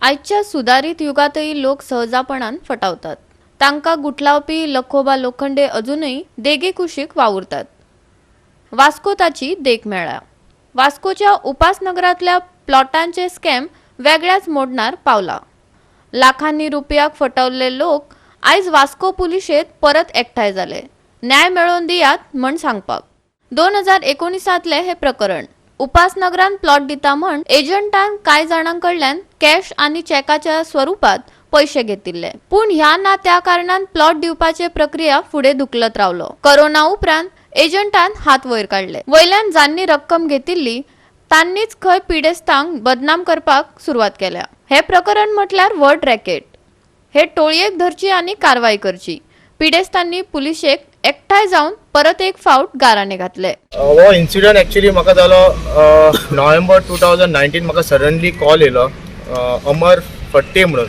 आजच्या सुधारित युगातही लोक सहजापणान फटावतात. तांका गुठलावपी लखोबा लोखंडे अजूनही देगे कुशीक वावुरतात. वास्को ताची देख मेळ्ळा. वास्कोच्या उपासनगरातल्या प्लॉटांचे स्कॅम वेगळ्याच मोडणार पावला. लाखांनी रुपयाक फटवले लोक आयज वास्को पुलिशेत परत एकठांय जाले. न्याय मेळोवन दियात म्हण सांगपाक. 2019 हे प्रकरण. उपासनगरान प्लॉट दिता म्हण एजंटान कांय जाणांकडल्यान कॅश आणि चॅकाच्या स्वरूपात पैसे घेतिल्ले. पूण ह्या ना त्या कारणान प्लॉट दिवपाचे प्रक्रिया फुडें धुकलत रावलो. कोरोना उपरांत एजंटान हात वयर काढले. वयल्यान जांनी रक्कम घेतिल्ली तांनीच खंय पिडेस्तांक बदनाम करपाक सुरवात केल्या. हे प्रकरण म्हटल्यार व्हड रॅकेट. हे टोळयेक धरची आणि कारवाई करची. पिडेस्तांनी पुलिशेक एकठांय जावन परत एक फावट गाराणे घातले. हो इन्सिडंट एक्चुअली म्हाका जालो नोव्हेंबर 2019. म्हाका सडनली कॉल येयलो अमर फट्टे म्हणून.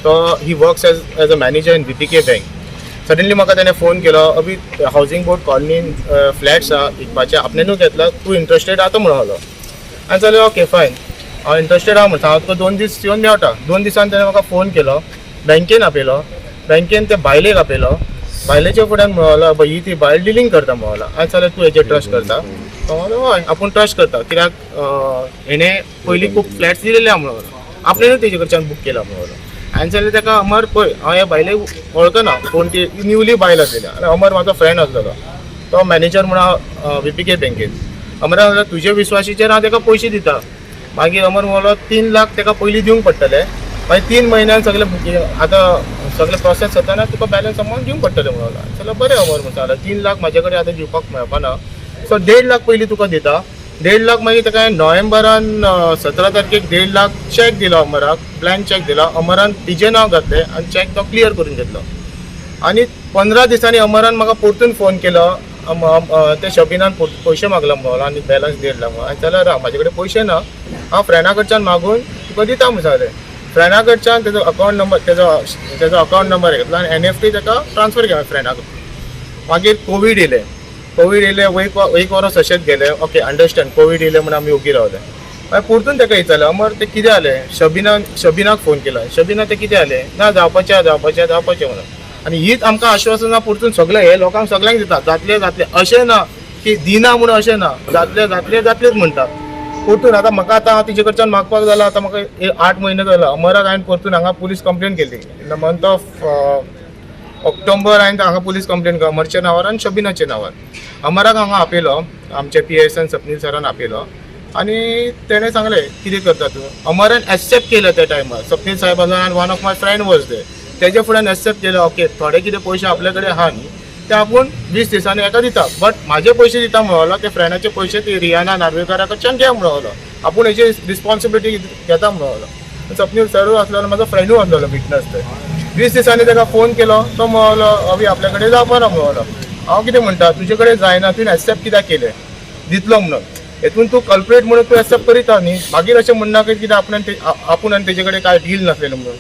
तो he works as a manager in BPK bank. Suddenly म्हाका ताणें फोन केलो, अभी हावसिंग बोर्ड कॉलनीन फ्लॅट्स आहा विकपाचे, आपणेनूच घेतला, तूं इंट्रस्टेड आहा तो म्हणून आलो. हांवें जालें ओके फायन, हांव इंट्रस्टेड आहा म्हणटा, हांव तुका 2 दीस येवन मेळटा. 2 दिसान ताणें म्हाका फोन केलो, बँकेन आपयलो. बँकेन ते बायलेक आपयलो. बायलेच्या फुड्यान म्हणलो ही ती बायल डिलींग करता म्हणलो. हांवें जाल्यार तूं हेजेर ट्रस्ट करता? तो म्हणलो हय आपूण ट्रस्ट करता, कित्याक हेणें पयलीं खूब फ्लॅट्स दिलेले आहा म्हणून आपणेनूच तेजे कडच्यान बूक केला म्हणून. हांवें जाल्यार ताका अमर पळय हांव ह्या बायलेक वळखना, कोण ती न्यूली बायल आसलेली आनी अमर म्हाजो फ्रेंड आसलेलो. तो मॅनेजर म्हणून बीपीके बँकेन. अमरान म्हणलें तुजे विश्वासीचेर हांव ताका पयशे दिता. मागीर अमर म्हणलो 3 लाख ताका पयलीं दिवंक पडटले, मागीर 3 म्हयन्यान सगळें बुकींग आतां सगळें प्रोसेस जाताना तुका बॅलन्स अमावंट दिवंक पडटलें म्हणलो. जाल्यार बरें अमर म्हणटा, 3 लाख म्हाजे कडेन आतां दिवपाक मेळपाना, सो 1.5 लाख पयलीं तुका दिता. 1.5 लाख मागीर ताका नोव्हेंबरान 17 तारखेक 1.5 लाख चॅक दिलो अमराक, ब्लँक चॅक दिलो. अमरान तिजें नांव घातलें आनी चॅक तो क्लियर करून घेतलो. आनी 15 दिसांनी अमरान म्हाका परतून फोन केलो, ते शबिनान पयशे मागला म्हणून आनी बॅलन्स 1.5 लाख म्हणून. जाल्यार म्हाजे कडेन पयशे ना, हांव फ्रेंडा कडच्यान मागून तुका दिता म्हणून सांगलें. फ्रेंडा कडच्यान तेजो अकावंट नंबर तेजो अकावंट नंबर घेतलो आनी NFT ताका ट्रान्सफर केलो फ्रेंडाक. मागीर कोवीड येयलें. एक वर्स अशेंच गेले. ओके अंडरस्टँड, कोवीड येयलें म्हणून आमी ओगी रावले. मागीर परतून ताका विचारलें अमर ते कितें जालें. शबिनाक फोन केलो. शबिना ते कितें जालें ना जावपाचें म्हणून. आनी हीच आमकां आश्वासनां परतून सगळे हे लोकांक सगळ्यांक दिता, जातलें अशें ना की दिना म्हणून अशें ना, जातलेंच म्हणटा परतून. आतां म्हाका आतां तिचे कडच्यान मागपाक जाला, आतां म्हाका 8 म्हयने जाला. अमराक हांवें परतून हांगा पुलीस कंप्लेन केली. In the month of October हांवें हांगा पुलीस कंप्लेन केली अमरच्या नांवार आनी शबिनाच्या नांवार. अमराक हांगा आपयलो, आमचे PSN सपनील सरान आपयलो आनी तेणें सांगलें कितें करता तूं. अमरान एक्सेप्ट केलं त्या टायमार. सपनील साहेबान आनी one of my friend was there. तेजे फुड्यान एक्सेप्ट केलं ओके थोडे कितें पयशे आपल्या कडेन आहा न्ही ते आपूण 20 दिसांनी एका दिता, बट म्हाजे पयशे दिता म्हणलो, ते फ्रेंडाचे पयशे ती रियाना नार्वेकारा कडच्यान घे म्हणलो. आपूण हेची रिस्पॉन्सिबिलिटी घेता म्हणलो. सपनील सरूय आसलो, म्हाजो फ्रेंडूय आसलो विटनस ते. 20 दिसांनी ताका फोन केलो. तो म्हणलो अभी आपल्या कडेन जावपाना म्हणलो. हांव कितें म्हणटा तुजे कडेन जायना, तुवें एक्सेप्ट कित्याक केलें दितलो म्हणून. हेतून तूं कल्प्रेट म्हणून तूं एक्सेप्ट करीता न्ही. मागीर अशें म्हणना की कितें आपूण आनी तेजे कडेन कांय डील नासलेलें म्हणून.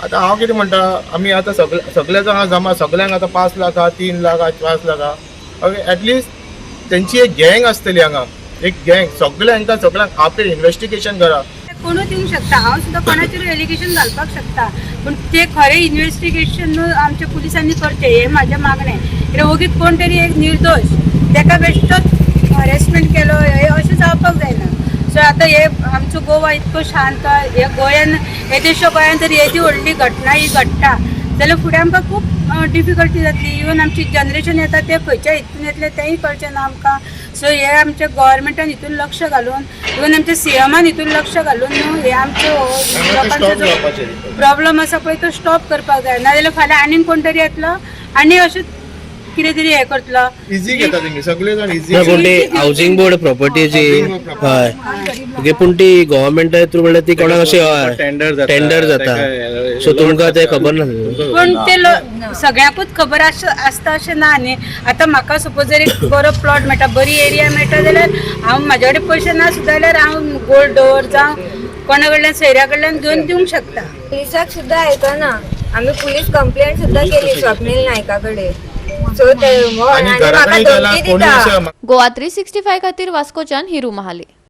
आतां हांव कितें म्हणटा आमी आतां सगळे जाणां जमा सगळ्यांक आतां 5 लाख 3 लाख 5 लाख ओके एटलिस्ट तेंची एक गँग आसतली हांगा, एक गँग सगळ्यांक आपले इन्व्हेस्टिगेशन करा. कोणूच दिवंक शकता, हांव सुद्दां कोणाचेर एलिगेशन घालपाक शकता, पूण ते खरें इन्व्हेस्टिगेशन आमच्या पुलिसांनी करचें हें म्हाजें मागणें. कित्याक ओगीच कोण तरी एक निर्दोश ताका बेश्टोच हरेसमेंट केलो हे अशें जावपाक जायना. सो आतां हे आमचो गोवा इतको शांत, हे गोंयान येदेशो गोंयान जर येदी व्हडली घटना ही घडटा जाल्यार फुडें आमकां खूब डिफिकल्टी जातली. इवन आमची जनरेशन येता ते खंयच्या हितून येतले तेंय कळचें ना आमकां. सो हे आमच्या गव्हर्मेंटान हितून लक्ष घालून, इवन आमच्या CMान हितून लक्ष घालून न्हू हे आमचो लोकांचो जो प्रॉब्लम आसा पळय तो स्टॉप करपाक जाय. नाजाल्यार फाल्यां आनीक कोण तरी येतलो आनी अशें कितें तरी हे करतलो. इजी घेता तेमी सगळे जाण इजी. पूण ती हावसिंग बोर्ड प्रॉपर्टीची हय ओके, पूण ती गव्हर्मेंट थ्रू म्हणल्यार ती कोणाक अशी टेंडर जाता. सो तुमकां ते खबर ना. पण ते सगळ्याकूच खबर आसता अशें ना न्ही. आतां म्हाका सपोज जर एक बरो प्लॉट मेळटा, बरी एरिया मेळटा जाल्यार हांव म्हाजे कडेन पयशे ना सुद्दां जाल्यार हांव गोल्ड डोर जावं कोणा कडल्यान सोयऱ्या कडल्यान घेवन दिवंक शकता. पुलिसाक सुद्दां आयकना. आमी पुलीस कंप्लेंट सुद्दां केली स्वप्नील नायका कडेन. सो ते गोवा 365 खातीर वास्कोच्यान हिरू महाले.